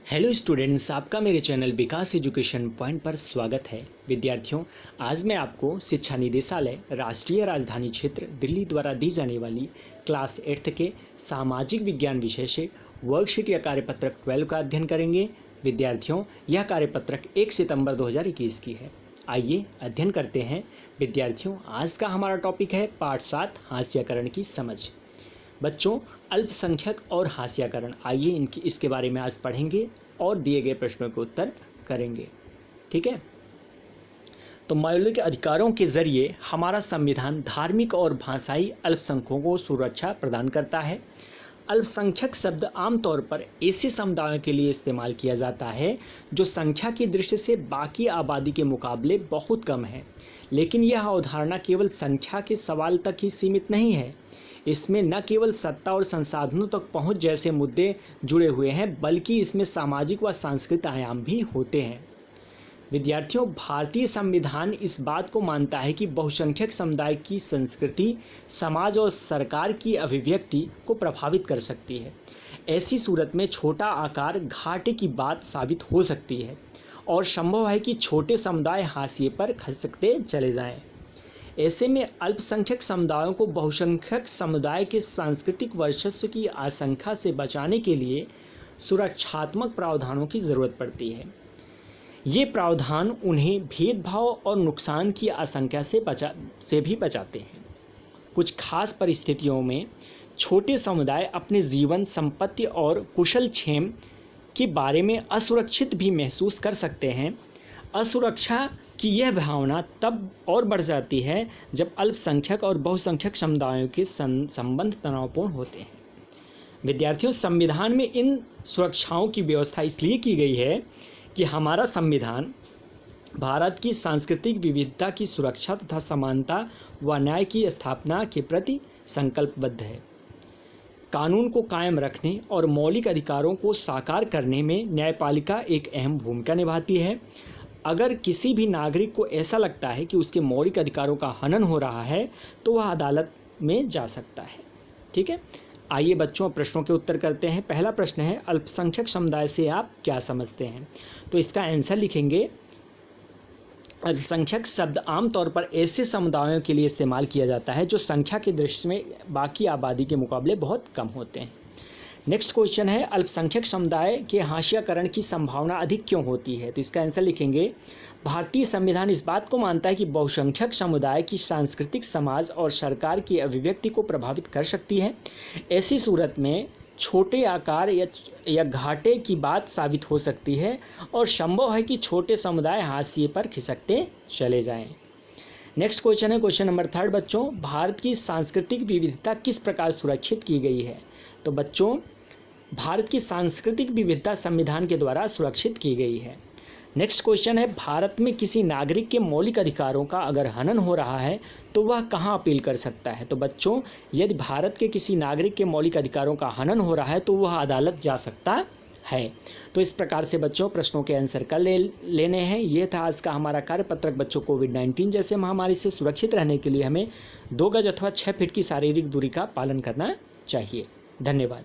Hello students, आपका मेरे channel विकास education point पर स्वागत है। विद्यार्थियों, आज मैं आपको शिक्षा निदेशालय राष्ट्रीय राजधानी क्षेत्र दिल्ली द्वारा दी जाने वाली क्लास 8 के सामाजिक विज्ञान विषय से वर्कशीट या कार्यपत्रक 12 का अध्ययन करेंगे। विद्यार्थियों, यह कार्यपत्रक 1 सितंबर 2021 की है। आइए अध्ययन करते हैं। विद्यार्थियों, आज का हमारा टॉपिक है पाठ 7 हास्यकरण की समझ। बच्चों, अल्पसंख्यक और हास्यकरण, आइए इसके बारे में आज पढ़ेंगे और दिए गए प्रश्नों के उत्तर करेंगे। ठीक है, तो मौलिक अधिकारों के जरिए हमारा संविधान धार्मिक और भाषाई अल्पसंख्यकों को सुरक्षा प्रदान करता है। अल्पसंख्यक शब्द आमतौर पर ऐसे समुदायों के लिए इस्तेमाल किया जाता है जो संख्या की दृष्टि से बाकी आबादी के मुकाबले बहुत कम है। लेकिन यह अवधारणा केवल संख्या के सवाल तक ही सीमित नहीं है। इसमें न केवल सत्ता और संसाधनों तक पहुंच जैसे मुद्दे जुड़े हुए हैं, बल्कि इसमें सामाजिक व सांस्कृतिक आयाम भी होते हैं। विद्यार्थियों, भारतीय संविधान इस बात को मानता है कि बहुसंख्यक समुदाय की संस्कृति, समाज और सरकार की अभिव्यक्ति को प्रभावित कर सकती है। ऐसी सूरत में छोटा आकार घाटे की बात साबित हो सकती है और संभव है कि छोटे समुदाय हाशिए पर खसकते चले जाएं। ऐसे में अल्पसंख्यक समुदायों को बहुसंख्यक समुदाय के सांस्कृतिक वर्चस्व की आशंका से बचाने के लिए सुरक्षात्मक प्रावधानों की ज़रूरत पड़ती है। ये प्रावधान उन्हें भेदभाव और नुकसान की आशंका से भी बचाते हैं। कुछ खास परिस्थितियों में छोटे समुदाय अपने जीवन, संपत्ति और कुशल क्षेम के बारे में असुरक्षित भी महसूस कर सकते हैं। असुरक्षा की यह भावना तब और बढ़ जाती है जब अल्पसंख्यक और बहुसंख्यक समुदायों के संबंध तनावपूर्ण होते हैं। विद्यार्थियों, संविधान में इन सुरक्षाओं की व्यवस्था इसलिए की गई है कि हमारा संविधान भारत की सांस्कृतिक विविधता की सुरक्षा तथा समानता व न्याय की स्थापना के प्रति संकल्पबद्ध है। कानून को कायम रखने और मौलिक अधिकारों को साकार करने में न्यायपालिका एक अहम भूमिका निभाती है। अगर किसी भी नागरिक को ऐसा लगता है कि उसके मौलिक अधिकारों का हनन हो रहा है तो वह अदालत में जा सकता है। ठीक है, आइए बच्चों प्रश्नों के उत्तर करते हैं। पहला प्रश्न है, अल्पसंख्यक समुदाय से आप क्या समझते हैं? तो इसका आंसर लिखेंगे, अल्पसंख्यक शब्द आमतौर पर ऐसे समुदायों के लिए इस्तेमाल किया जाता है जो संख्या की दृष्टि में बाकी आबादी के मुकाबले बहुत कम होते हैं। नेक्स्ट क्वेश्चन है, अल्पसंख्यक समुदाय के हाशियाकरण की संभावना अधिक क्यों होती है? तो इसका आंसर लिखेंगे, भारतीय संविधान इस बात को मानता है कि बहुसंख्यक समुदाय की सांस्कृतिक, समाज और सरकार की अभिव्यक्ति को प्रभावित कर सकती है। ऐसी सूरत में छोटे आकार या घाटे की बात साबित हो सकती है और संभव है कि छोटे समुदाय हाशिए पर खिसकते चले जाएं। नेक्स्ट क्वेश्चन है, क्वेश्चन नंबर 3 बच्चों, भारत की सांस्कृतिक विविधता किस प्रकार सुरक्षित की गई है? तो बच्चों, भारत की सांस्कृतिक विविधता संविधान के द्वारा सुरक्षित की गई है। नेक्स्ट क्वेश्चन है, भारत में किसी नागरिक के मौलिक अधिकारों का अगर हनन हो रहा है तो वह कहाँ अपील कर सकता है? तो बच्चों, यदि भारत के किसी नागरिक के मौलिक अधिकारों का हनन हो रहा है तो वह अदालत जा सकता है। तो इस प्रकार से बच्चों प्रश्नों के आंसर कर लेने हैं। ये था आज का हमारा कार्यपत्रक। बच्चों, कोविड-19 जैसे महामारी से सुरक्षित रहने के लिए हमें 2 गज अथवा 6 फीट की शारीरिक दूरी का पालन करना चाहिए। धन्यवाद।